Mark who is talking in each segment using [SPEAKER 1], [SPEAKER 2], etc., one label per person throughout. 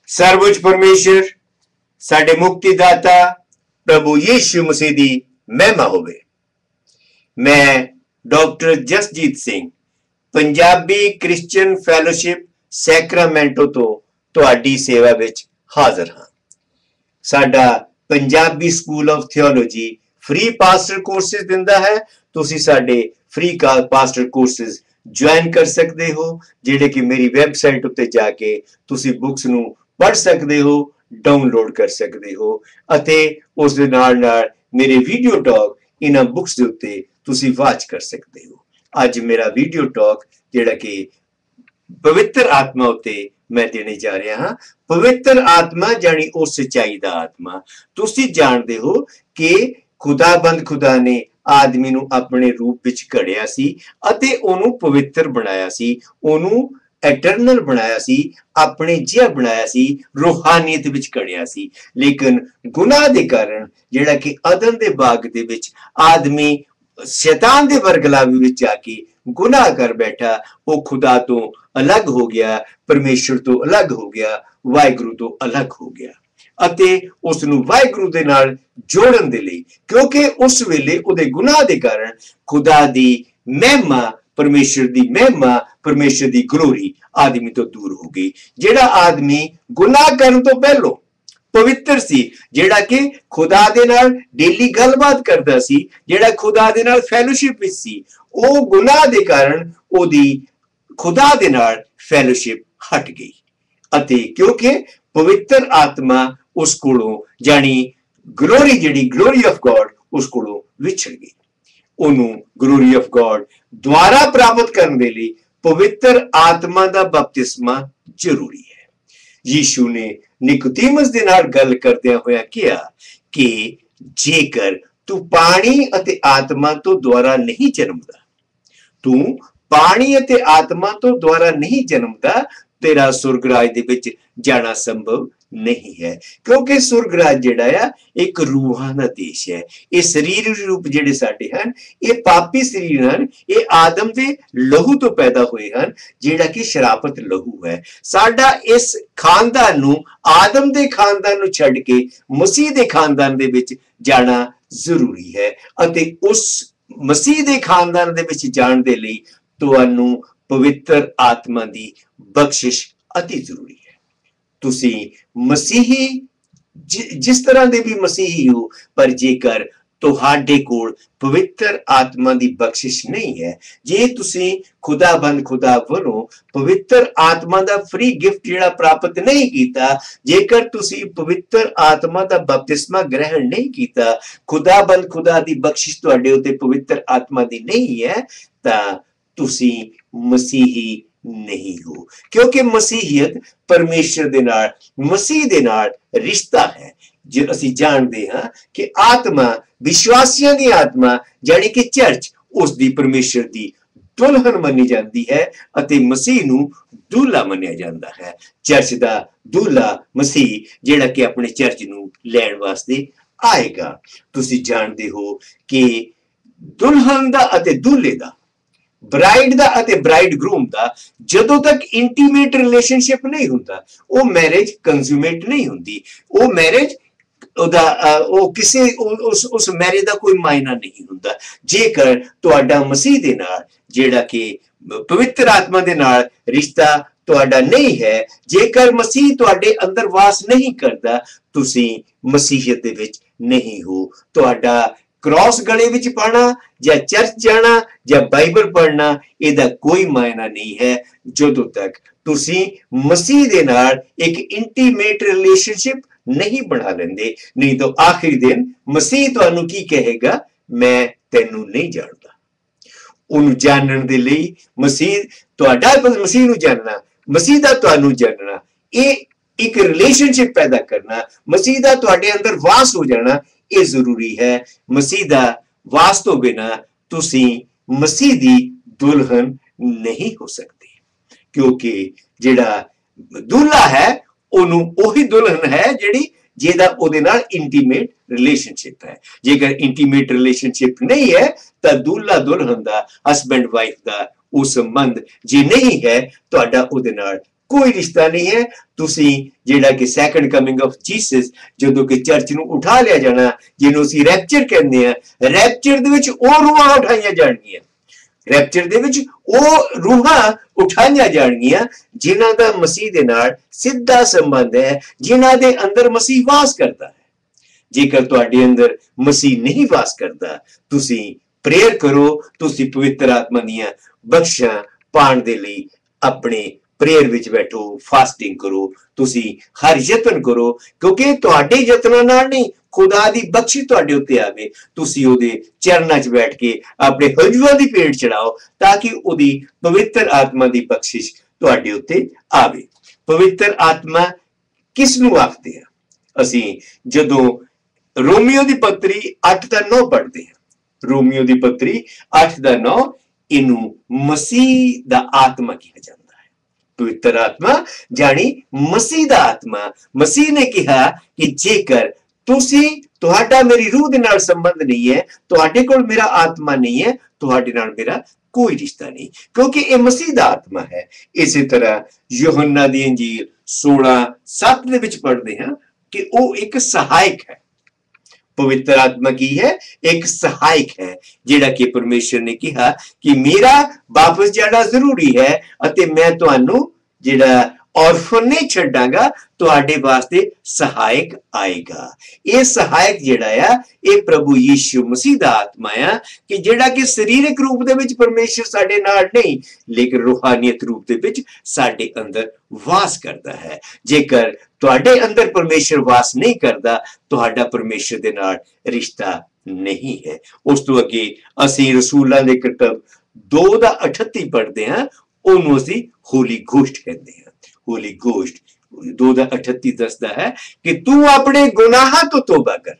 [SPEAKER 1] सर्वोच्च परमेश्वर साडे मुक्तिदाता प्रभु यीशु मसीह दी महिमा होवे। मैं doctor Jasjeet Singh Punjabi Christian fellowship Sacramento तो तुहाडी सेवा विच हाजिर हां। साडा Punjabi school of theology free pastor courses दिंदा है। तुसी साडे फ्री पास्टर कोर्सेस ज्वाइन कर सकते हो, जिहड़े कि मेरी वैबसाइट उत्ते जाके तुसी बुक्स नू पढ़ सकते हो, डाउनलोड कर सकते हो अते उस दे नाल नाल मेरे वीडियो टॉक इन्हां बुक्स दे उत्ते तुसी वाच कर सकते हो। अज मेरा वीडियो टॉक जिहड़ा कि पवित्र आत्मा उत्ते मैं देने जा रहा हां। पवित्र आत्मा जानी ओ सच्चाई दा आत्मा। तुसी जानदे हो कि खुदाबंद खुदा ने आदमी नू अपने रूप विच घड़िया सी अते ओनू पवित्र बनाया सी, ओनू एटर्नल बनाया सी, अपने जिहा बनाया सी, रूहानियत विच घड़िया सी। लेकिन गुनाह दे कारण जिहड़ा कि अदन दे बाग दे विच आदमी शैतान दे वरगलावी विच जाके गुनाह कर बैठा, वो खुदा तो अलग हो गया, परमेश्वर तो अलग हो गया, वाहिगुरू तो अलग हो गया ਅਤੇ ਉਸ ਨੂੰ ਵਾਹਿਗੁਰੂ ਦੇ ਨਾਲ ਜੋੜਨ ਦੇ ਲਈ, ਕਿਉਂਕਿ ਉਸ ਵੇਲੇ ਉਹਦੇ ਗੁਨਾਹ ਦੇ ਕਾਰਨ ਖੁਦਾ ਦੀ ਮਹਿਮਾ, ਪਰਮੇਸ਼ਰ ਦੀ ਮਹਿਮਾ, ਪਰਮੇਸ਼ਰ ਦੀ ਗਲੋਰੀ ਆਦਮੀ ਤੋਂ ਦੂਰ ਹੋ ਗਈ। ਜਿਹੜਾ ਆਦਮੀ ਗੁਨਾਹ ਕਰਨ ਤੋਂ ਪਹਿਲਾਂ ਪਵਿੱਤਰ ਸੀ, ਜਿਹੜਾ ਕਿ ਖੁਦਾ ਦੇ ਨਾਲ ਡੇਲੀ ਗੱਲਬਾਤ ਕਰਦਾ ਸੀ, ਜਿਹੜਾ ਖੁਦਾ ਦੇ ਨਾਲ ਫੈਲੋਸ਼ਿਪ ਵਿੱਚ ਸੀ, ਉਹ ਗੁਨਾਹ ਦੇ ਕਾਰਨ ਉਹਦੀ ਖੁਦਾ ਦੇ ਨਾਲ ਫੈਲੋਸ਼ਿਪ ਹਟ ਗਈ ਅਤੇ ਕਿਉਂਕਿ पवित्र आत्मा उस कोलों जानी ग्लोरी जिहड़ी ग्लोरी ऑफ गॉड उस कोलों विछड़ गई। ओनू ग्लोरी ऑफ गॉड द्वारा प्राप्त करने दे लई पवित्र आत्मा दा बपतिस्मा जरूरी है। यीशु ने निकोदेमुस दे नाल गल करदियां होया कहा कि जेकर तू पानी अते आत्मा तो द्वारा नहीं जन्मदा, तू पानी अते आत्मा तो द्वारा नहीं जन्मदा, तेरा सुरगराज दे विच जाना संभव नहीं है। क्योंकि सुरगराज जिहड़ा आ एक रूहां दा देश है। ये शरीर रूप जिहड़े साडे हन, ये पापी शरीर हन, ये आदम दे लहू तो पैदा हुए हन, जिहड़ा कि शराफत लहू है। साडा इस खानदान नू, आदम दे खानदान नू छड्ड के मसीह दे खानदान दे विच जाना जरूरी है अते उस मसीह दे खानदान दे विच जाण दे लई तुहानू पवित्र आत्मा दी बख्शिश अति जरूरी है। तुसी मसीही जिस तरह दे भी मसीही हो, पर जेकर तुहाडे कोल पवित्र आत्मा दी बख्शिश नहीं है, जे तुसी खुदाबंद खुदा वल्लों पवित्र आत्मा दा फ्री गिफ्ट जिहड़ा प्राप्त नहीं कीता, जेकर तुसी पवित्र आत्मा दा बपतिस्मा ग्रहण नहीं कीता, खुदाबंद खुदा दी बख्शिश तुहाडे उत्ते पवित्र आत्मा दी नहीं है, तां तुसी मसीही नहीं हो। क्योंकि मसीहियत परमेश्वर दे नाल, मसीह दे नाल रिश्ता है। जो असी जानते हैं कि आत्मा, विश्वासियों की आत्मा जानी कि चर्च, उस दी परमेश्वर दी दुल्हन मनी जाती है अते मसीह नू दूल्हा मनिया जाता है। चर्च दा दूल्हा मसीह जिहड़ा कि अपने चर्च नू लैण वास्ते आएगा। तुसी जानते हो कि दुल्हन दा अते दूल्हे दा, ब्राइड दा अते ब्राइड ग्रूम दा जदों तक इंटीमेट रिलेशनशिप नहीं हुंदा, वो मैरिज कंज्यूमेट नहीं हुंदी। वो मैरिज किसी उस मैरिज दा कोई मायना नहीं हुंदा। जेकर तुहाडा मसीह दे नाल जिहड़ा कि पवित्र आत्मा दे नाल रिश्ता तुहाडा नहीं है, जेकर मसीह तुहाडे अंदर वास नहीं करदा, तुसी मसीहियत दे विच नहीं हो। तुहाडा क्रॉस गले विच पाना या चर्च जाना या बाइबल पढ़ना, इहदा कोई मायना नहीं है जदों तक तुसी मसीह दे नाल एक इंटीमेट रिलेशनशिप नहीं बना लेंदे। नहीं तो आखिरी दिन मसीह तुहानू की कहेगा, मैं तैनू नहीं जानदा। उन्हू जानन दे लई मसीह तुहाडा, मसीह नू जानना, मसीह दा तुहानू जानना, ये एक रिलेशनशिप पैदा करना, मसीह दा तुहाडे अंदर वास हो जाना, ये जरूरी है। मसीह दा वास तो बिना तुसी मसीह दी दुल्हन नहीं हो सकते। क्योंकि जिहड़ा दूल्हा है ओनू ओही दुल्हन है जिहड़ी जेदा ओदे नाल इंटीमेट रिलेशनशिप है। जेकर इंटीमेट रिलेशनशिप नहीं है तां दूल्हा दुल्हन दा, हस्बैंड वाइफ दा वो संबंध जे नहीं है, तुहाडा ओदे नाल कोई रिश्ता नहीं है। तुसी जेड़ा कि सैकंड कमिंग ऑफ जीसस जदों कि चर्च नूं उठा लिया जाना, जिन्हों असीं रैप्चर कहंदे आ, रैप्चर दे विच ओह रूहां उठाईयां जाणगीਆਂ। रैप्चर दे विच ओह रूहां उठाईयां जाणगीਆਂ जिन्हां दा मसीह दे नाल सीधा संबंध है, जिन्हां दे अंदर मसीह वास करता है। जेकर तुहाडे अंदर मसीह नहीं वास करता, तुसी प्रेयर करो, तुसी पवित्र आत्मा दीयां बख्शां पाण दे लई अपने प्रेयर विच बैठो, फास्टिंग करो, तुसी हर यतन करो, क्योंकि तुहाडे यत्नां नाल नहीं, खुदा दी बख्शिश तुहाडे उत्ते आवे। तुसी ओहदे चरनां च बैठ के अपने हजूआं दी भेंट चढ़ाओ ताकि ओहदी पवित्र आत्मा दी बख्शिश तुहाडे उत्ते आवे। पवित्र आत्मा किस नूं आखदे आ? असीं जदों रोमियो दी पत्री 8:9 पढ़दे हां, रोमियो दी पत्री 8:9, इनू मसीह दा आत्मा कहा जाता है। पवित्र आत्मा जानी मसीह दा आत्मा। मसीह ने कहा कि जेकर तुसी तुहाडा मेरी रूह दे नाल संबंध नहीं है, तुहाडे कोल मेरा आत्मा नहीं है, तुहाडे नाल मेरा कोई रिश्ता नहीं, क्योंकि ये मसीह दा आत्मा है। इसी तरह यूहन्ना दी इंजील 16:7 दे विच पढ़दे हां कि वो एक सहायक है। पवित्र आत्मा की है? एक सहायक है, जेड़ा कि परमेश्वर ने कहा कि मेरा वापस जाना जरूरी है अते मैं तुहानू जेड़ा ऑर्फन नहीं छड्डांगा, तुहाडे वास्ते सहायक आएगा। ये सहायक जेड़ा आ, ये प्रभु यीशु मसीह दा आत्मा आ कि जेड़ा कि शरीरक रूप दे विच परमेश्वर साडे नाल नहीं, लेकिन रूहानियत रूप दे विच साडे अंदर वास करता है। जेकर तुहाडे अंदर परमेश्वर वास नहीं करता, तुहाडा परमेश्वर दे नाल रिश्ता नहीं है। उस तो अगे असीं रसूलां दे किताब 2:38 पढ़दे हां, ओनू असीं होली गोश्ट कहंदे हां। होली गोश्ट 2:38 दसदा है कि तू अपने गुनाह तो तौबा कर,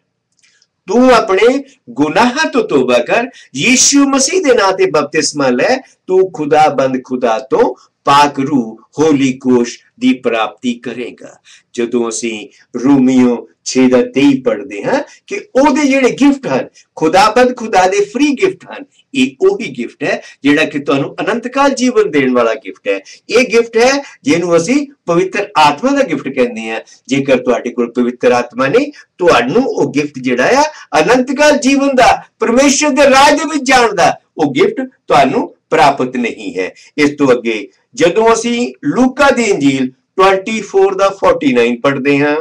[SPEAKER 1] तू अपने गुनाह तो तौबा कर, यीशु मसीह दे नां ते बपतिस्मा ले, तू खुदाबंद खुदा तो पाक रूह होली गोश्ट दी प्राप्ति करेगा। जदों असीं रोमियो 6:23 पढ़दे हां कि ओहदे जेड़े गिफ्ट हन, खुदाबंद खुदा दे फ्री गिफ्ट हन, ये ओही गिफ्ट है जेड़ा कि तुहानू अनंतकाल जीवन देने वाला गिफ्ट है। ये गिफ्ट है जिन्हों असीं पवित्र आत्मा दा गिफ्ट कहंदे हां। जेकर तुहाडे कोल पवित्र आत्मा नहीं, तुहानू वो गिफ्ट जेड़ा आ अनंतकाल जीवन दा, परमेश्वर दे राज दे विच जाण दा, वो गिफ्ट तुहानू प्राप्त नहीं है। इस तो अगे जदों असीं लूका दी इंजील 24:49 पढ़दे हां,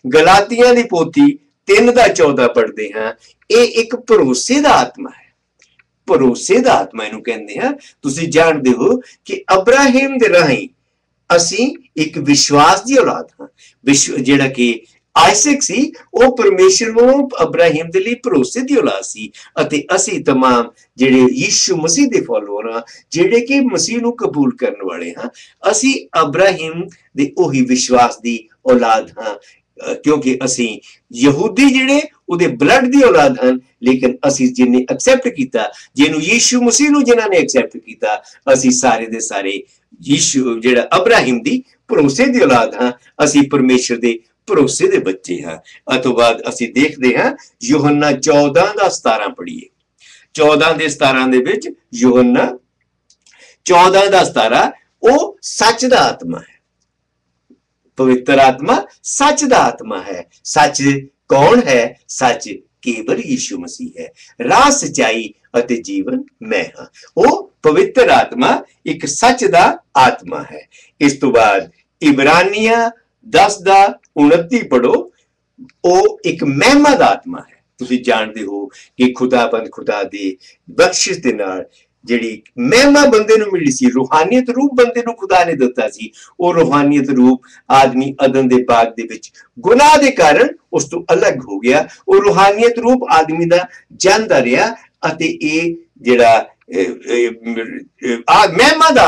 [SPEAKER 1] गलातियां दी पोथी 3:14 पढ़दे हां, ये एक भरोसे दा आत्मा है। भरोसे दा आत्मा इनू कहंदे हां। तुसीं जाणदे हो कि अब्राहिम दे राहीं असीं एक विश्वास दी औलाद हां। जेड़ा कि आइसक सी, वो परमेश्वर नूं अब्राहिम दे लई भरोसे दी औलाद सी, अते असीं तमाम जेड़े यीशु मसीह दे फॉलोअर हां, जेड़े कि मसीह नूं कबूल करन वाले हां, असीं अब्राहिम दे ओही विश्वास दी औलाद हां, क्योंकि असीं यहूदी जेड़े उहदे ब्लड दी औलाद हन, लेकिन असीं जिन्हें एक्सेप्ट कीता, जिन्हों यीशु मसीह नूं जिन्हां ने एक्सेप्ट कीता, असीं सारे दे सारे यीशु जेड़ा अब्राहिम दी भरोसे दी औलाद हां। असीं परमेश्वर दे भरोसे दे बच्चे हां। अतों बाद असीं देखदे हां यूहन्ना 14:17 पढ़िए। 14:17 दे विच यूहन्ना 14:17 ओ सच दा आत्मा है। पवित्र आत्मा सच दा आत्मा है। सच कौन है? सच केवल यीशु मसीह है। राह, सच्चाई अते जीवन मैं हां। वो पवित्र आत्मा एक सच दा आत्मा है। इस तो बाद इब्रानिया 10:29 पढ़ो, वो एक महिमा दा आत्मा है। तुसीं जानदे हो कि खुदाबंद खुदा दी बख्शिश दे नाल ਜਿਹੜੀ ਮਹਿਮਾ ਬੰਦੇ ਨੂੰ ਮਿਲੀ ਸੀ, रूहानियत रूप ਬੰਦੇ ਨੂੰ खुदा ने ਦਿੱਤਾ ਸੀ। ਉਹ रूहानियत रूप आदमी अदन दे बाग दे विच गुनाह दे कारण उस तो अलग हो गया। ਉਹ रूहानियत रूप आदमी दा ਜਾਂਦਾ ਰਿਹਾ ਅਤੇ ਇਹ ਜਿਹੜਾ ਮਹਿਮਾ ਦਾ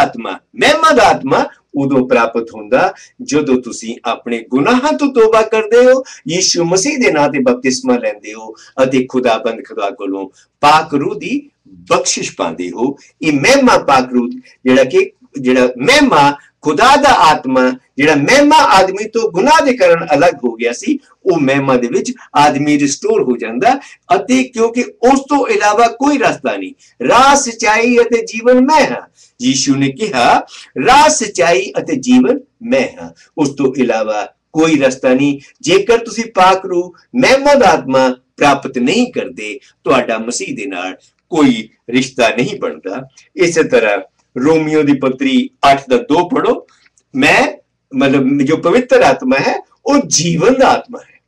[SPEAKER 1] ਆਤਮਾ ਉਦੋਂ ਪ੍ਰਾਪਤ ਹੁੰਦਾ ਜਦੋਂ ਤੁਸੀਂ ਆਪਣੇ ਗੁਨਾਹਾਂ ਤੋਂ ਤੋਬਾ ਕਰਦੇ ਹੋ, ਯੀਸ਼ੂ ਮਸੀਹ ਦੇ ਨਾਂ ਤੇ ਬਪਤਿਸਮਾ ਲੈਂਦੇ ਹੋ ਅਤੇ ਖੁਦਾਬੰਦ ਖੁਦਾ ਕੋਲੋਂ ਪਾਕ रूह ਦੀ ਬਖਸ਼ਿਸ਼ ਪਾਉਂਦੇ ਹੋ। ਇਹ ਮਹਿਮਾ ਪਾਕ रूह ਜਿਹੜਾ ਮਹਿਮਾ खुदा दा आत्मा जिहड़ा महिमा आदमी तो गुनाह दे कारण अलग हो गया सी, ਉਹ महिमा दे विच आदमी रिस्टोर हो जांदा। अते क्योंकि उस तो इलावा कोई रास्ता नहीं, राह सच्चाई अते जीवन मैं हां। यीशु ने कहा राह सच्चाई अते जीवन मैं हां, उस तो इलावा कोई रास्ता नहीं। जेकर तुसी पाक रूह महिमा दा आत्मा प्राप्त नहीं करदे, तुहाडा मसीह दे नाल कोई रिश्ता नहीं बनता। इस तरह रोमियो दी पत्री 8:2 पढ़ो। मैं मतलब जो पवित्र आत्मा है वो जीवन दा आत्मा है।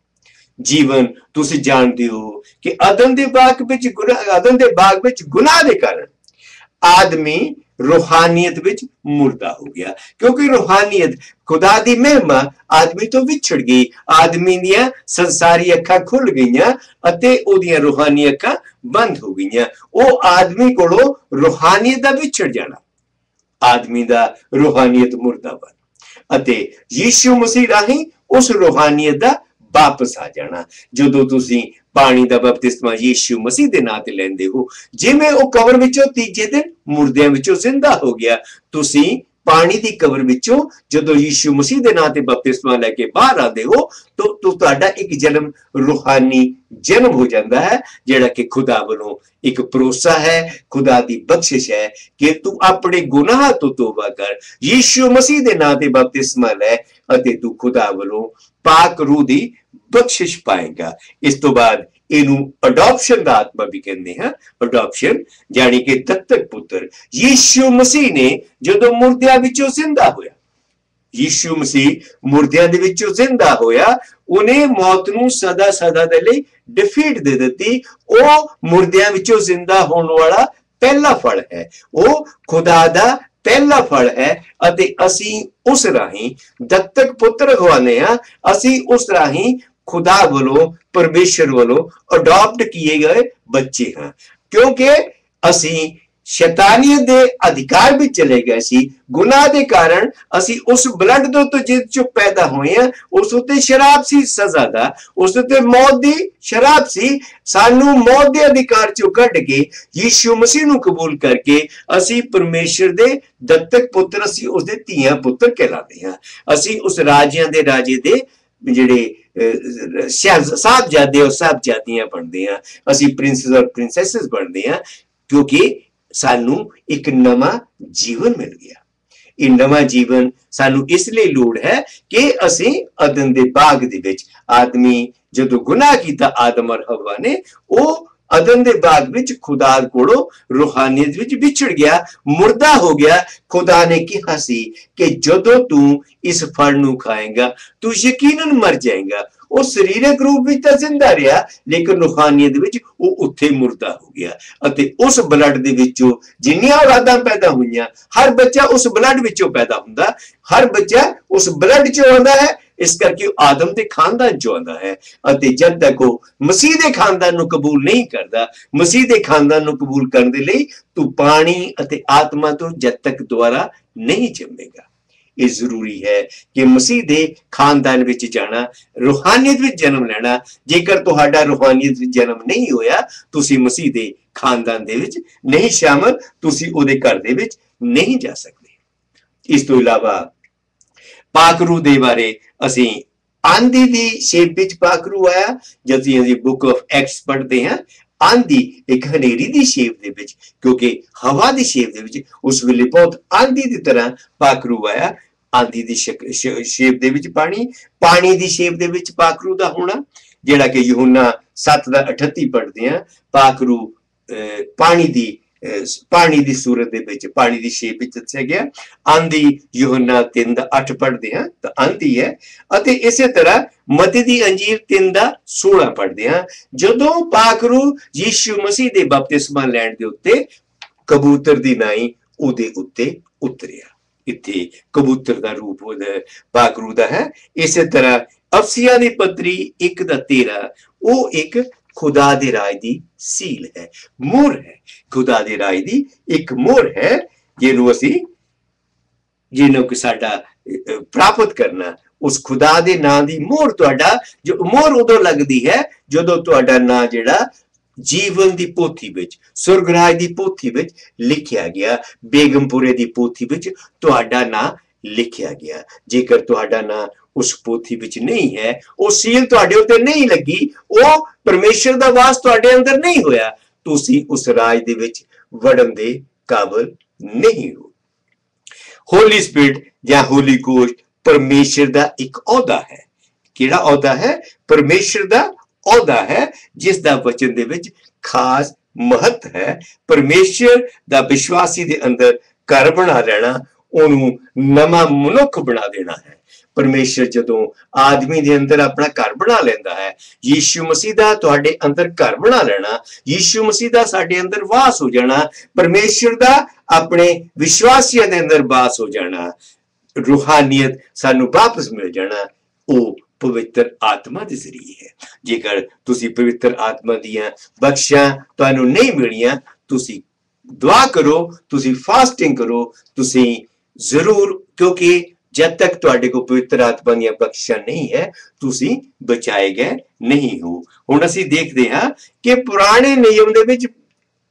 [SPEAKER 1] जीवन तुसी जानते हो कि अदन दे बाग विच गुनाह दे कारण आदमी रूहानियत विच मुर्दा हो गया, क्योंकि रूहानियत खुदा दी महिमा आदमी तो विछड़ गई। आदमी दियां संसारी अखां खुल गईयां अते ओदियां रूहानी अखां बंद हो गईयां। ओ आदमी कोलों रूहानियत दा विछड़ जाना, आदमी दा रूहानियत मुर्दाबाद, अते यीशु मसीह राही उस रूहानियत दा वापस आ जाना। जदों तुसी पानी दा बपतिस्मा यीशु मसीह दे नां ते लैंदे हो, जिवें ओ कबर विचों तीजे दिन मुर्दियां विचों जिंदा हो गया, तुसी पानी दी कबर विचों जदों यीशु मसीह दे नां ते बपतिस्मा लेके बाहर आंदे हो तो तुहाडा एक जन्म रूहानी जन्म हो जाता है, जिहड़ा कि खुदा वालों एक भरोसा है, खुदा दी बख्शिश है कि तू अपने गुनाह तो तौबा कर, यीशु मसीह दे नां ते बपतिस्मा लै अते तू खुदा वालों पाक रूह दी बख्शिश पाएगा। इस तो बाद इनू अडॉप्शन दा आत्मा भी कहते हैं। अडॉप्शन यानी कि दत्तक पुत्र। यीशु मसीह ने जदों मुर्दियां विचों जिंदा होया, यीशु मसीह मुर्दियां दे विचों जिंदा होया, उन्हें मौत नू सदा सदा दे लई डिफीट दे दित्ती। ओ मुर्दियां विचों जिंदा होने वाला पहला फल है, ओ खुदा दा पहला फल है अते असी उस राही दत्तक पुत्र होने हां, असी उस राही खुदा वालों परमेश्वर वालों अडॉप्ट किए गए बच्चे हैं, क्योंकि असी शैतानियत दे अधिकार भी चले गए सी। गुनाह दे कारण असी उस ब्लड तो जिस चो पैदा हुए हैं, उस उत्ते शराब सी सजा दा, उस उत्ते मौत दी शराब सी। सानू मौत दे अधिकार चो कढ़ के यीशु मसीह नू कबूल करके असी परमेश्वर दे दत्तक पुत्र, असी उसदे धीआं पुत्र कहलाते हैं। असी उस राजियां दे राजे दे जिहड़े साहबजादे और साहबजादियां बनते हैं, असी प्रिंसेस और प्रिंसेसेस बनते हैं, क्योंकि सानू एक नवा जीवन मिल गया। ये नवा जीवन सानू इसलिए लोड़ है कि असी अदन दे बाग दे विच आदमी जदों गुनाह कीता आदम और हवा ने, वो अदन दे बाग विच खुदा कोलों रूहानियत विच विछड़ गया, मुर्दा हो गया। खुदा ने कहा सी कि जदों तू इस फल नू खाएगा तू यकीनन मर जाएगा। वो शरीरक रूप विच तां जिंदा रहा, लेकिन रूहानियत विच वो उत्थे मुर्दा हो गया। अते उस ब्लड दे विचों जिन्नियां औलादां पैदा हुईयां, हर बच्चा उस ब्लड विचों पैदा हुंदा, हर बच्चा उस ब्लड चों आंदा है। इस करके आदम दे खानदान चों आंदा है। अते जब तक वो मसीह दे खानदान नू कबूल नहीं करदा, मसीह दे खानदान नू कबूल करने दे लई तू पानी अते आत्मा तो जब तक दोबारा नहीं जम्मेगा। ये जरूरी है कि मसीह दे खानदान विच जाना, रूहानियत विच जन्म लेना। जेकर तुहाडा रूहानियत विच जन्म नहीं होया, तुसी मसीह दे खानदान दे विच नहीं शामिल, तुसी उहदे घर दे विच नहीं जा सकदे। इस तो इलावा पाक रूह दे बारे असी आंधी दी शेप विच पाक रूह आया। जब असी बुक ऑफ एक्ट्स पढ़ते हैं, आंधी एक हनेरी दी शेप दे विच, क्योंकि हवा दी शेप दे विच उस वेले बहुत आंधी दी तरह पाक रूह आया। आंधी दी शेप दे विच पानी दी शेप दे विच पाक रूह दा होना, जिहड़ा कि यूहन्ना 7:38 पढ़ते हैं। पाक रूह पानी दी सूरत दे विच, पानी दी शेप विच दस्सिया गया। आंधी यूहन्ना 3:8 पढ़ते हैं तो आंधी है। अते इसे तरह मती दी अंजीर 3:16 पढ़ते हैं। जदों पाक रूह यीशु मसीह दे बपतिस्मा लैण दे उत्ते कबूतर दी नाई उहदे उत्ते उतरिया। इत्थे कबूतर दा रूप पाक रूह दा है। इसे तरह अफसिया दी पत्री 1:13 वो एक खुदा दे राज दी सील है, मोहर है। खुदा दे राज दी एक मोहर है, जिहनूं असी जिन्हों कि साडा प्राप्त करना, उस खुदा दे नां दी मोहर। तुहाडा जो मोहर उदों लगदी है जदों तुहाडा नां जिहड़ा जीवन दी पोथी विच, सुरगराज दी पोथी विच लिखिया गया। बेगमपुरे दी पोथी विच तुहाडा नां लिखिया गया। जेकर तुहाडा नाम उस पोथी विच नहीं है, वो सील तुहाडे उत्ते नहीं लगी, वो परमेश्वर दा वास तुहाडे अंदर नहीं होया, तुसी उस राज दे विच वड़न दे काबिल नहीं हो। होली स्पिरिट या होली गोश्त परमेश्वर दा एक औदा है। किहड़ा औदा है? परमेश्वर दा औदा है, जिस दा वचन दे विच खास महत्व है। परमेश्वर दा विश्वासी दे अंदर घर बना लेना, ओनू नवा मनुख बना देना है। परमेश्वर जदों आदमी दे अंदर अपना घर बना लेंदा है, यीशु मसीह दा तुहाडे अंदर घर बना लेना, यीशु मसीह दा साडे अंदर वास हो जाना, परमेश्वर दा अपने विश्वासियों दे अंदर वास हो जाना, रूहानियत सानू वापस मिल जाना, ओ पवित्र आत्मा दे जरिए है। जेकर तुसी पवित्र आत्मा दियां बख्शिशां तुहानू नहीं मिलियां, तुसी दुआ करो, तुसी फास्टिंग करो, तुसी जरूर, क्योंकि जब तक तुहाडे को पवित्र आत्मा दियां बख्शिशां नहीं है, तुसी बचाए गए नहीं हो। हुण असीं देखदे हां कि पुराने नियम दे विच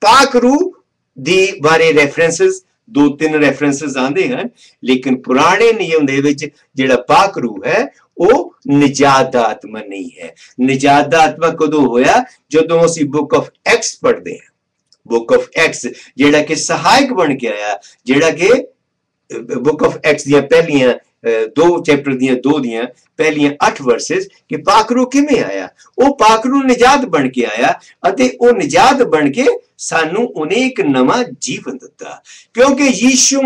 [SPEAKER 1] पाक रूह दी बारे रेफरेंसेस 2-3 रेफरेंसेस आंदे हैं, लेकिन पुराने नियम दे विच जिहड़ा पाक रूह है वो निजात दा आत्मा नहीं है। निजात दा आत्मा कदों होया? जदों असीं बुक ऑफ एक्ट्स पढ़दे हैं। बुक ऑफ एक्ट्स जिहड़ा कि सहायक बन के आया, जिहड़ा कि बुक ऑफ एक्ट्स दियां पहलियां 2 चैप्टर दियां 2 दियां पहलियां 8 वर्सेस कि पाकरू किवें आया? वो पाकरू निजात बन के आया, अते वो निजात बन के सानू उन्हें एक नवा जीवन दिता। क्योंकि यीशु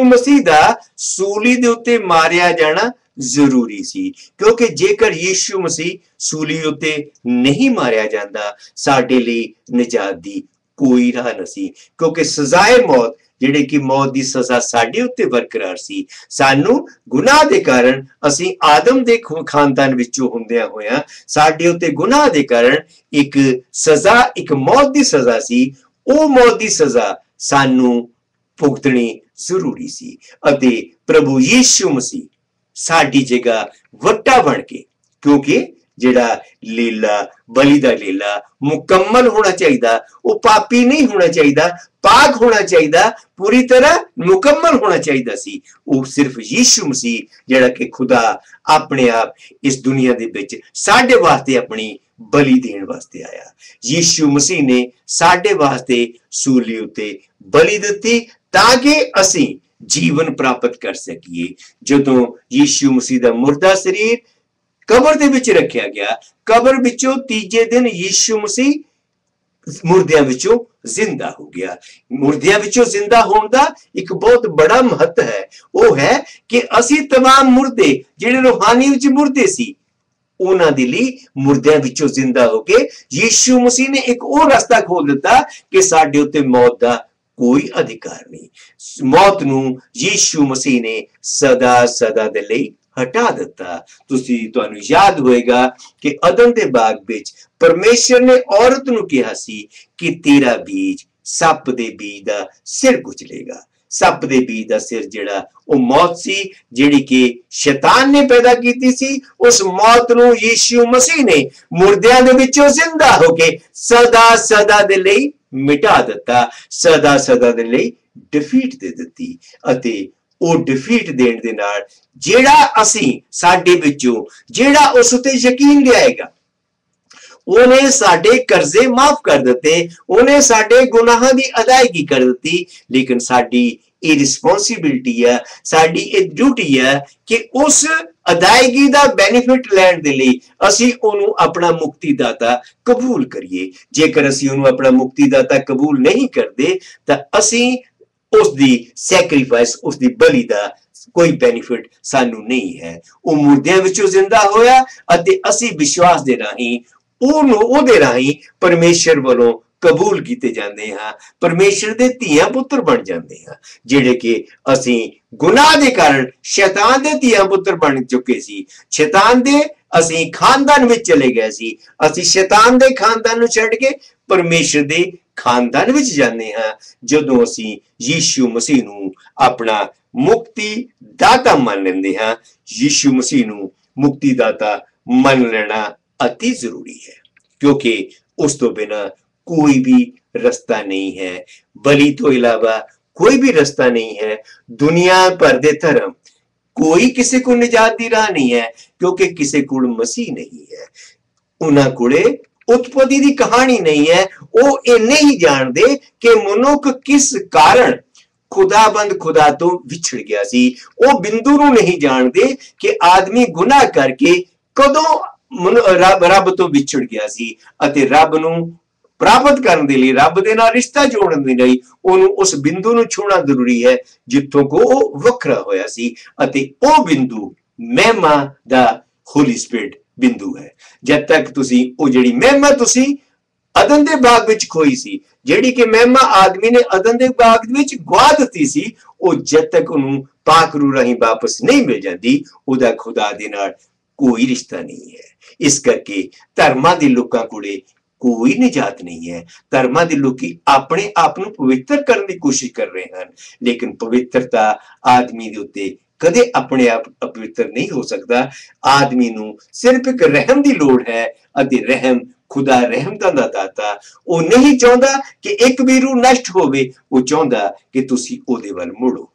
[SPEAKER 1] मसीह दा सूली दे उत्ते मारिया जाना जरूरी सी, क्योंकि जेकर यीशु मसीह सूली उत्ते नहीं मारिया जांदा, साडे लई निजात दी कोई राह नहीं। क्योंकि सजाए मौत, जिहड़ी कि मौत दी सजा साडे उत्ते बरकरार सी, सानू गुनाह दे कारण, असीं आदम दे खानदान विचों हुंदियां होया साडे उत्ते गुनाह दे कारण एक सजा, एक मौत दी सजा सी। ओ मौत दी सजा सानू भुगतनी जरूरी सी, अते प्रभु यीशु मसीह साडी जगह वट्टा बन के, क्योंकि जिहड़ा लीला बलि दा लीला मुकम्मल होना चाहिए, वो पापी नहीं होना चाहिए, पाक होना चाहिए, पूरी तरह मुकम्मल होना चाहिए सी। वो सिर्फ यीशु मसीह जिहड़ा कि खुदा अपने आप इस दुनिया दे विच साडे वास्ते अपनी बलि देण वास्ते आया। यीशु मसीह ने साडे वास्ते सूली उत्ते बलि दित्ती ताकि असीं जीवन प्राप्त कर सकीए। जदों यीशु मसीह दा मुर्दा शरीर कबर दे विच रखिया गया, कबर विचों तीजे दिन यीशु मसीह मुर्दियां विचों जिंदा हो गया। मुर्दियां विचों जिंदा होने दा एक बहुत बड़ा महत्व है। वो है कि असी तमाम मुर्दे जिहड़े रूहानी विच मुर्दे सी, उन्हां दे लई मुर्दियां विचों जिंदा हो के यीशु मसीह ने एक और रास्ता खोल दिता कि साडे उत्ते मौत दा कोई अधिकार नहीं। मौत नू यीशु मसीह ने सदा सदा दे लई हटा दिता। तुहानू याद होएगा कि अदन दे बाग विच परमेश्वर ने औरत नू कहा सी कि तेरा बीज सप दे बीज दा सिर कुचलेगा। सप दे बीज दा सिर जिहड़ा वो मौत सी, जिहड़ी कि शैतान ने पैदा कीती सी, उस मौत नू यीशु मसीह ने मुर्दियां दे विचों जिंदा होके सदा सदा दे लई मिटा दिता, सदा सदा दे लई डिफीट दे दित्ती। अते वो डिफीट देण दे नाल जेड़ा असीं साडे विचों जेड़ा उस उते यकीन लियाएगा, उन्हें साडे कर्जे माफ कर दिते, उन्हें साडे गुनाहां दी अदायगी कर दिती। लेकिन साडी ये रिस्पॉन्सिबिलिटी है, साडी ये ड्यूटी है कि उस अदायगी दा बेनिफिट लैण दे लई असीं ओनू अपना मुक्तिदाता कबूल करिए। जेकर असीं ओनू अपना मुक्तिदाता कबूल नहीं करदे तां असीं उसदी सैक्रीफाइस, उसदी बलि दा कोई बेनिफिट सानू नहीं है। वो मुर्दियां विचों जिंदा होया अते असीं विश्वास दे राहीं ओहदे राहीं परमेश्वर वालों कबूल किए जाते हैं, परमेश्वर दे धीआं पुत्र बन जाते हैं। जिहड़े कि असीं गुनाह दे कारण शैतान दे धीआं पुत्र बन चुके सी, शैतान दे असीं खानदान विच चले गए सी, असीं शैतान दे खानदान नूं छड्ड के परमेश्वर दे खानदान विच जाते हैं जदों असीं यीशु मसीह नूं अपना मुक्ति दाता मान लेंदे हैं। यीशु मसीह नूं मुक्ति दाता मान लेना अति जरूरी है, क्योंकि उस तो बिना कोई भी रास्ता नहीं है। बलि तो इलावा कोई भी रास्ता नहीं है। दुनिया भर दे धर्म, कोई किसी को निजात दी राह नहीं है, क्योंकि किसी को मसीह नहीं है। उन्हां कोले उत्पत्ति दी कहानी नहीं है। वो ये नहीं जानते कि मनुख किस कारण खुदाबंद खुदा तो विछड़ गया सी। वो बिंदु नूं नहीं जानते कि आदमी गुनाह करके कदों रब तो विछड़ गया सी, अते रब नूं प्राप्त करने के लिए, रब दे नाल रिश्ता जोड़ने के लिए उन्होंने उस बिंदु नूं छूना जरूरी है जिथों को वो वखरा होया सी। अते वो बिंदु महिमा दा होली स्पिरिट बिंदु है। जब तक तुसी वो जिहड़ी महिमा तुसी अदन दे बाग विच खोई सी, जिहड़ी कि महिमा आदमी ने अदन दे बाग विच गवा दित्ती सी, वो जब तक उन्होंने पाक रूह राहीं वापस नहीं मिल जाती, उहदा खुदा दे नाल कोई रिश्ता नहीं है। इस करके धर्मां दे लोकां कोले कोई निजात नहीं है। धर्मां दे लोकी अपने आप नूं पवित्र करने की कोशिश कर रहे हैं, लेकिन पवित्रता आदमी दे उत्ते कदे अपने आप अपवित्र नहीं हो सकता। आदमी नूं सिर्फ एक रहम की लोड़ है, अते रहम खुदा रहमतां दा दाता वो नहीं चाहता कि एक भी रूह नष्ट होवे, वो चाहता कि तुसी ओदे वल मुड़ो।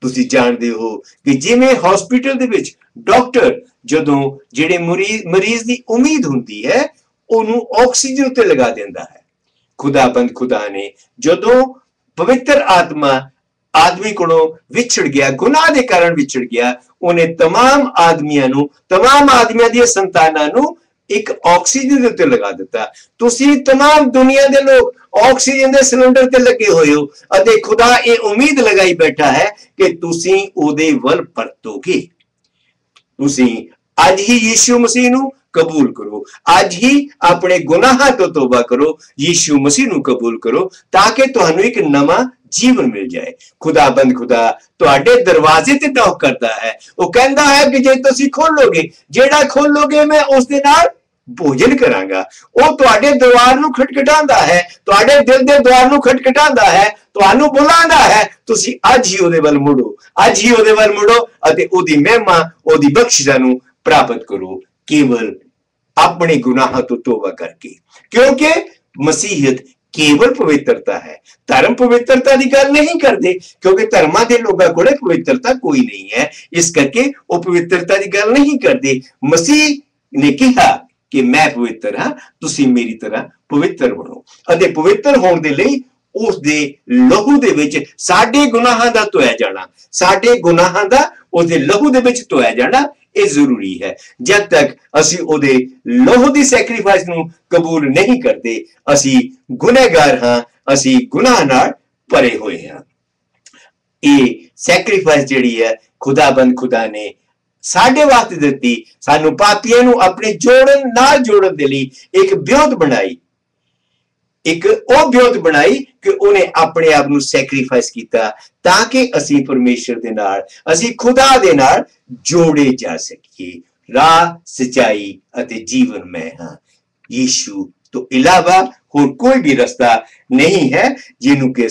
[SPEAKER 1] तुसी जानते हो कि जिवें हॉस्पिटल दे विच डॉक्टर जदों जिहड़े मरीज की उम्मीद हुंदी है ओनू ऑक्सीजन उत्ते लगा देंदा है, खुदाबंद खुदा ने जदों पवित्र आत्मा आदमी कोलों विछड़ गया, गुनाह दे कारण विछड़ गया, उन्हें तमाम आदमियां दी संतानां नूं एक ऑक्सीजन दे उत्ते लगा दिता। तुसी तमाम दुनिया दे लोग ऑक्सीजन दे सिलेंडर ते लगे होए हो, अते खुदा ये उम्मीद लगाई बैठा है कि तुसी ओदे वल परतोगे। तुसी अज ही यीशु मसीह नूं कबूल करो, अज ही अपने गुनाहां तो तौबा करो, यीशु मसीह नूं कबूल करो, ताकि तुहानू एक नवा जीवन मिल जाए। खुदाबंद खुदा तुहाडे दरवाजे ते टॉक करता है। वो कहता है कि जे तुसी खोलोगे, जेड़ा खोलोगे मैं उस दे नाल भोजन करांगा। वो तुहाडे द्वार नूं खटखटांदा है, तुहाडे दिल दे द्वार नूं खटखटांदा है, तुहानू बुलांदा है। तुसी अज ही ओदे वल मुड़ो, अज ही ओदे वल मुड़ो अते ओदी महिमा, ओदी बख्शिशां नूं प्राप्त करो, केवल अपने गुनाहों तो तौबा करके। क्योंकि मसीहत केवल पवित्रता है, धर्म पवित्रता की गल नहीं करते, क्योंकि धर्मां दे लोकां कोले पवित्रता कोई नहीं है। इस करके वो पवित्रता की गल नहीं करते। मसीह ने कहा कि मैं पवित्र हाँ, तुसी मेरी तरह पवित्र बनो, अते पवित्र होने दे लई उस दे लहू दे विच साडे गुनाहां दा धोया जाना, साडे गुनाहां दा उस दे लहू दे विच धोया जाना ये जरूरी है। जब तक असी ओदे लहू दी सैक्रीफाइस नूं कबूल नहीं करते, असी गुनहगार हां, असी गुनाह नाल भरे होए हां। ये सैक्रीफाइस जिहड़ी है खुदाबंद खुदा ने साडे वास्ते दित्ती, सानू पापियां नूं अपने जोड़न दे लई एक ब्योत बनाई, एक ओ ब्योत बनाई कि उन्हें अपने आप नूं सैक्रीफाइस कीता, ताकि असी परमेश्वर दे नाल, असी खुदा दे नाल जोड़े जा सकिए। राह, सच्चाई अते जीवन में हाँ, यीशु तो इलावा होर कोई भी रास्ता नहीं है जिन्हों के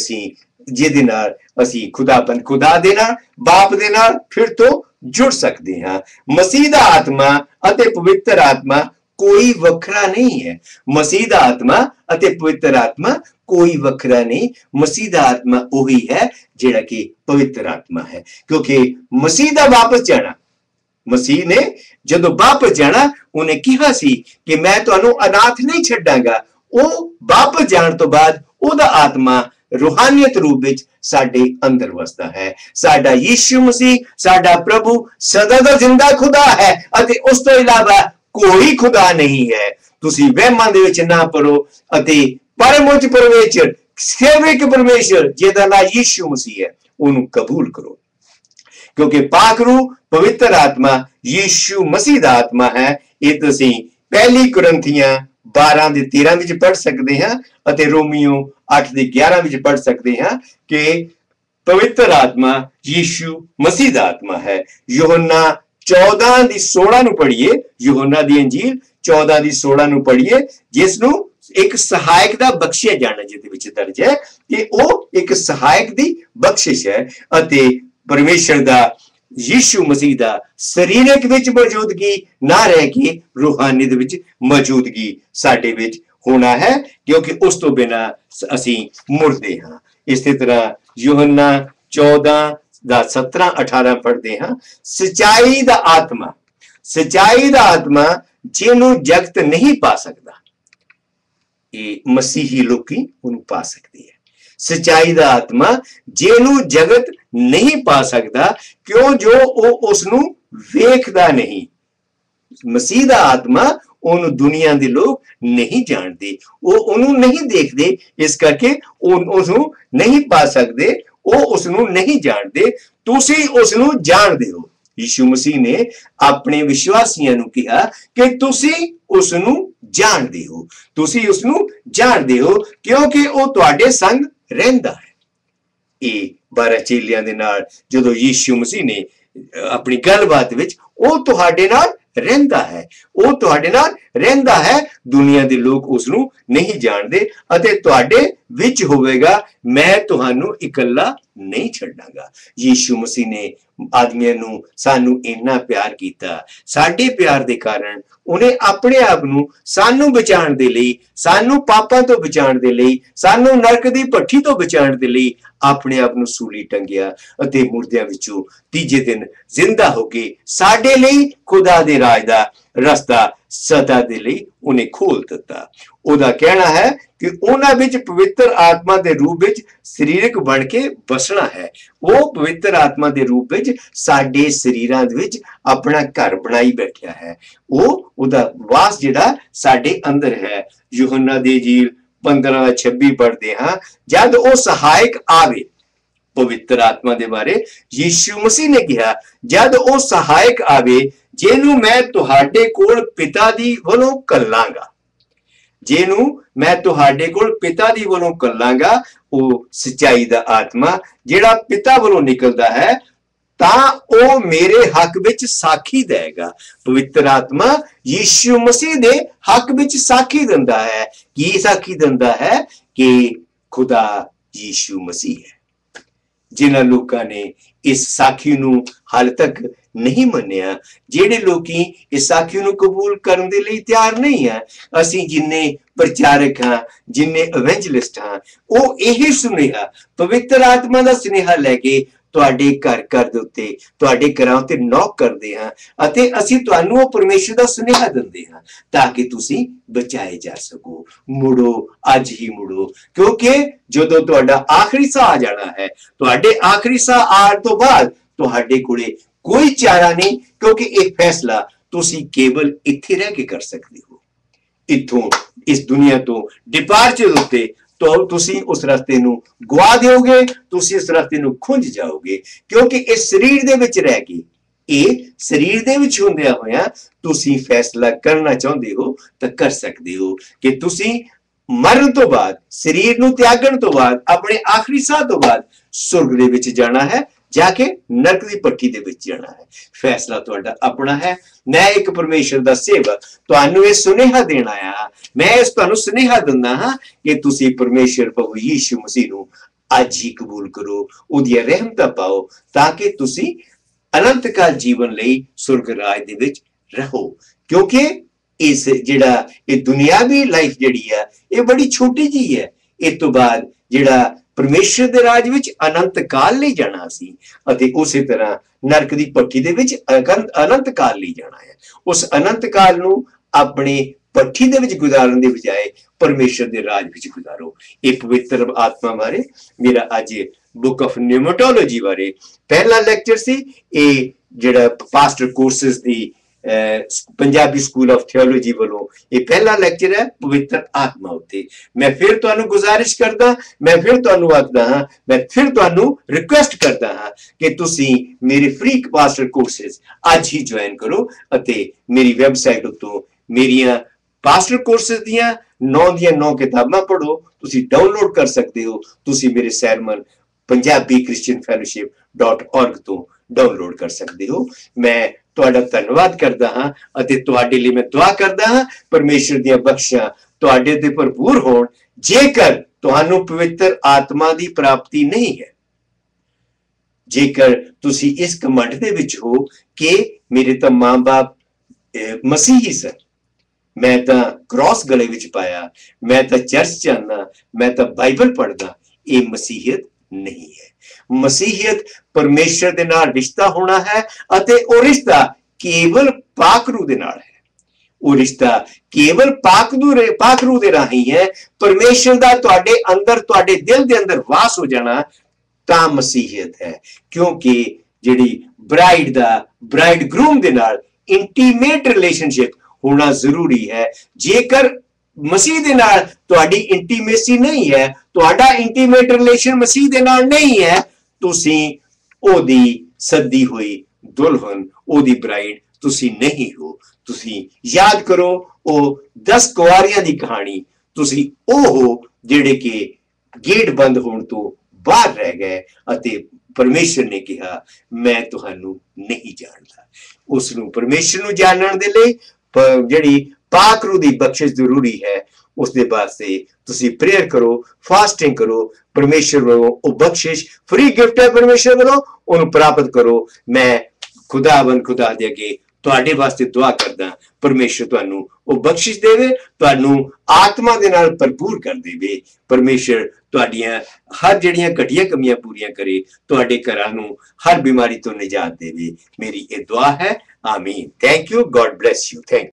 [SPEAKER 1] जिहदे नाल असी खुदाबंद खुदा दे नाल, बाप दे नाल फिर तो जुड़ सकते हैं। मसीह दा आत्मा अते पवित्र आत्मा कोई वखरा नहीं है। मसीह दा आत्मा अते पवित्र आत्मा कोई वखरा नहीं। मसीह दा आत्मा वही है जिहड़ा कि पवित्र आत्मा है, क्योंकि मसीह दा वापस जाना, मसीह ने जदों वापस जाना उन्हें कहा सी कि मैं तुहानू अनाथ नहीं छड्डांगा। वो वापस जाने तो बाद ओदा आत्मा रूहानियत रूप विच साडे अंदर वसदा है। साडा यीशु मसीह साडा प्रभु सदा दा जिंदा खुदा है, अते उस तो इलावा कोई खुदा नहीं है। तुसी वहमां दे विच ना परो अते परमोच्च परमेश्वर, सेवक परमेश्वर जिहदा नाम यीशु मसीह है, उन्हें कबूल करो, क्योंकि पाक रूह पवित्र आत्मा यीशु मसीह दा आत्मा है। ये तुसी पहली कुरिन्थियां 12:13 विच पढ़ सकते हैं अते रोमियो 8:11 विच पढ़ सकते हैं कि पवित्र आत्मा यीशु मसीह दा आत्मा है। यूहन्ना 14:16 नूं पढ़िए, यूहन्ना दी अंजील 14:16 नूं पढ़िए, जिसनूं एक सहायक दा बख्शिया जाना, जिहदे विच दर्ज है कि वो एक सहायक दी बख्शिश है अते परमेश्वर दा यीशु मसीह दा शरीरक विच मौजूदगी ना रह के रूहानियत विच मौजूदगी साडे विच होना है, क्योंकि उस तो बिना असी मुर्दे हां। इस तरह यूहन्ना 14:17-18 पढ़ते हैं। सच्चाई दा आत्मा जिन्हों जगत नहीं पा सकता, ये मसीही लोकी उन्हें पा सकती है। सच्चाई दा आत्मा जिन्हों जगत नहीं पा सकता, क्यों जो उसनू वेखदा नहीं। मसीह दा आत्मा उन दुनिया दे लोग नहीं जानते, वो उन्होंने नहीं देखते, इस करके उसनू नहीं पा सकते, वो उसनू नहीं जानते। तुसी उसनू जानदे हो। यीशु मसीह ने अपने विश्वासियों नू कहा कि तुसी उसनू जानदे हो, तुसी उसनू जानदे हो, क्योंकि वो तुहाडे संग रहिंदा है। ये 12 चेलियां दे नाल जदों यीशु मसीह ने अपनी गलबात विच वो तुहाडे नाल रहिंदा है, वो तुहाडे नाल रहिंदा है। दुनिया दे लोग उसनू नहीं जानदे अते तुहाडे विच होवेगा, मैं तुहानू इकल्ला नहीं छड्डांगा। यीशु मसीह ने आदमियां नू सानू इन्ना प्यार कीता, साडे प्यार दे कारण उन्हें अपने आप नू सानू बचाण दे लई, सानू पापां तो बचाण दे लई, सानू नरक दी भट्ठी तो बचाण दे लई अपने आप नू सूली टंगिया अते मुर्दियां विचों तीजे दिन जिंदा हो के साडे लई खुदा दे राज दा रस्ता सदा दे लई उन्हें खोल दिता। ओदा कहना है कि उन्हां विच पवित्र आत्मा दे रूप विच शरीरक बन के बसना है। वो पवित्र आत्मा दे रूप विच साडे शरीरां विच अपना घर बनाई बैठा है। वो ओदा वास जिहड़ा साडे अंदर है। यूहन्ना दी इंजील 15:26 पढ़ते हां, जद वो सहायक आवे, पवित्र आत्मा दे बारे यीशु मसीह ने कहा, जद वो सहायक आवे जिन्हों मैं तुहाडे कोल पिता दी वलों कल्लांगा, जिन्हों मैं तुहाडे कोल पिता दी वलों कल्लांगा, वो सच्चाई दा आत्मा जिहड़ा पिता वलों निकलदा है, तां ओ मेरे हक विच साखी देगा। पवित्र आत्मा यीशु मसीह दे हक विच साखी दिंदा है। की साखी दिंदा है? कि खुदा यीशु मसीह है। जिन्हां लोकां ने इस साखी नू हाल तक नहीं मन्निया, जेड़े लोकी इस साखी नू कबूल करन दे लई तैयार नहीं है, असीं जिन्ने प्रचारक हां, जिन्ने एवेंजलिस्ट हां, वो यही सुनेहा पवित्र आत्मा दा सुनेहा लैके तुहाडे घर घर दे उत्ते तुहाडे घरां उत्ते नॉक करदे हां अते असीं तुहानू वो परमेश्वर दा सुनेहा दिंदे हां ताकि तुसीं बचाए जा सको। मुड़ो, अज ही मुड़ो, क्योंकि जदों तुहाडा आखिरी साह आ जाना है, तुहाडे आखिरी साह आउण तो बाद तुहाडे कोले कोई चारा नहीं, क्योंकि एक फैसला तुसीं केवल इत्थे रह के कर सकदे हो। इत्थों इस दुनिया तो डिपार्चर उत्ते तो तुसी उस रास्ते नू गवा दोगे, तुसी उस रास्ते नू खुंज जाओगे, क्योंकि इस शरीर दे विच रह के, ये शरीर दे विच हुंदिया होया तुसी फैसला करना चाहते हो तो कर सकते हो कि तुसी मरण तो बाद, शरीर नू त्यागण तो बाद, अपने आखिरी साह तो बाद सुर्ग दे विच जाना है, जाके नरक दी भट्ठी दे विच जाना है। फैसला तुहाडा अपना है। मैं एक परमेश्वर दा सेवक तुहानू इह सुनेहा देण आया, मैं इस तुहानू सुनेहा दिंदा हां कि तुसी परमेश्वर प्रभु यीशु मसीह नू अज ही कबूल करो, उहदी रहमतां पाओ, ताकि तुसी अनंत काल जीवन लई सुर्ग राज दे विच रहो। क्योंकि इस जिहड़ा ये दुनियावी लाइफ जिहड़ी है ये बड़ी छोटी जी है। इस तो बाद जिहड़ा परमेश्वर दे राज विच अनंत काल लई जाना सी अते उसी तरह नरक दी भट्ठी दे विच अनंत काल लई जाना है। उस अनंत काल नू अपने भट्ठी दे विच गुजारन दे बजाय परमेश्वर दे राज विच गुजारो। ये पवित्र आत्मा बारे मेरा अज बुक ऑफ न्यूमेटोलॉजी बारे पहला लेक्चर सी। ये जिहड़ा pastor courses the Punjabi school of theology वालों ये पहला लेक्चर है पवित्र आत्मा उत्ते। मैं फिर तुहानू गुजारिश करदा, मैं फिर तुहानू आखदा हां, मैं फिर तुहानू रिक्वेस्ट करदा हां कि तुसी मेरे फ्री पास्टर कोर्सेस आज ही ज्वाइन करो अते मेरी वेबसाइट उत्तों मेरियां पास्टर कोर्सेस दियां 9 किताबां पढ़ो, तुसी डाउनलोड कर सकते हो। तुसी मेरे सरमन पंजाबी क्रिश्चियन fellowship.org तो डाउनलोड कर सकते हो। मैं तुहाडा धन्नवाद करदा हां अते तुहाडे लई मैं दुआ करदा हां परमेश्वर दी बख्शिशां तुहाडे ते भरपूर होण। जेकर तुहानू पवित्र आत्मा दी प्राप्ति नहीं है, जेकर तुसी इस घमंड दे विच हो कि मेरे तां मां बाप मसीही सन, मैं तां क्रॉस गले विच पाया, मैं तां चर्च जाना, मैं तां बाइबल पढ़दा, ये मसीहियत नहीं है। मसीहियत परमेश्वर दे नाल रिश्ता होना है अते ओ रिश्ता केवल पाक रूह दे नाल है। ਉਹ ਰਿਸ਼ਤਾ ਕੇਵਲ ਪਾਕ रूह ਦੇ ਰਾਹੀਂ ਹੈ। परमेश्वर ਦਾ ਤੁਹਾਡੇ ਅੰਦਰ, ਤੁਹਾਡੇ ਦਿਲ ਦੇ ਅੰਦਰ ਵਾਸ ਹੋ ਜਾਣਾ ਤਾਂ ਮਸੀਹੀਅਤ ਹੈ। ਕਿਉਂਕਿ ਜਿਹੜੀ ਬ੍ਰਾਈਡ ਗਰੂਮ ਦੇ ਨਾਲ ਇੰਟੀਮੇਟ ਰਿਲੇਸ਼ਨਸ਼ਿਪ ਹੋਣਾ ਜ਼ਰੂਰੀ ਹੈ। ਜੇਕਰ ਮਸੀਹ ਦੇ ਨਾਲ ਤੁਹਾਡੀ ਇੰਟੀਮੇਸੀ ਨਹੀਂ ਹੈ, ਤੁਹਾਡਾ ਇੰਟੀਮੇਟ ਰਿਲੇਸ਼ਨ ਮਸੀਹ ਦੇ ਨਾਲ ਨਹੀਂ ਹੈ, ਤੁਸੀਂ ਉਹਦੀ ਸੱਦੀ ਹੋਈ ਦੁਲਹਨ, ਉਹਦੀ ਬ੍ਰਾਈਡ ਤੁਸੀਂ ਨਹੀਂ ਹੋ। ਤੁਸੀਂ ਯਾਦ ਕਰੋ ਉਹ 10 ਕੁਆਰੀਆਂ ਦੀ ਕਹਾਣੀ, ਤੁਸੀਂ ਉਹ ਹੋ ਜਿਹੜੇ ਕਿ ਗੇਟ ਬੰਦ ਹੋਣ ਤੋਂ ਬਾਹਰ ਰਹਿ ਗਏ ਅਤੇ ਪਰਮੇਸ਼ਰ ਨੇ ਕਿਹਾ ਮੈਂ ਤੁਹਾਨੂੰ ਨਹੀਂ ਜਾਣਦਾ। ਉਸ ਨੂੰ, ਪਰਮੇਸ਼ਰ ਨੂੰ ਜਾਣਨ ਦੇ ਲਈ ਜਿਹੜੀ ਪਾਕ रूह ਦੀ ਬਖਸ਼ਿਸ਼ ਜ਼ਰੂਰੀ ਹੈ। ਉਸ ਦੇ ਵਾਸਤੇ ਤੁਸੀਂ ਪ੍ਰੇਅਰ ਕਰੋ, ਫਾਸਟਿੰਗ ਕਰੋ, ਪਰਮੇਸ਼ਰ ਵੱਲੋਂ ਉਹ ਬਖਸ਼ਿਸ਼ ਫ੍ਰੀ ਗਿਫਟ ਹੈ ਪਰਮੇਸ਼ਰ ਵੱਲੋਂ, ਉਹਨੂੰ ਪ੍ਰਾਪਤ ਕਰੋ। ਮੈਂ ਖੁਦਾ ਦੇ ਅੱਗੇ ਤੁਹਾਡੇ ਵਾਸਤੇ ਦੁਆ ਕਰਦਾ, ਪਰਮੇਸ਼ਰ ਤੁਹਾਨੂੰ ਉਹ ਬਖਸ਼ਿਸ਼ ਦੇਵੇ, ਤੁਹਾਨੂੰ ਆਤਮਾ ਦੇ ਨਾਲ ਭਰਪੂਰ ਕਰ ਦੇਵੇ। ਪਰਮੇਸ਼ਰ ਤੁਹਾਡੀਆਂ ਹਰ ਜਿਹੜੀਆਂ ਘਟੀਆਂ ਕਮੀਆਂ ਪੂਰੀਆਂ ਕਰੇ, ਤੁਹਾਡੇ ਘਰਾਂ ਨੂੰ ਹਰ ਬਿਮਾਰੀ ਤੋਂ ਨਿਜਾਤ ਦੇਵੇ। ਮੇਰੀ ਇਹ ਦੁਆ ਹੈ। ਆਮੀਨ। Thank you. God bless you. Thank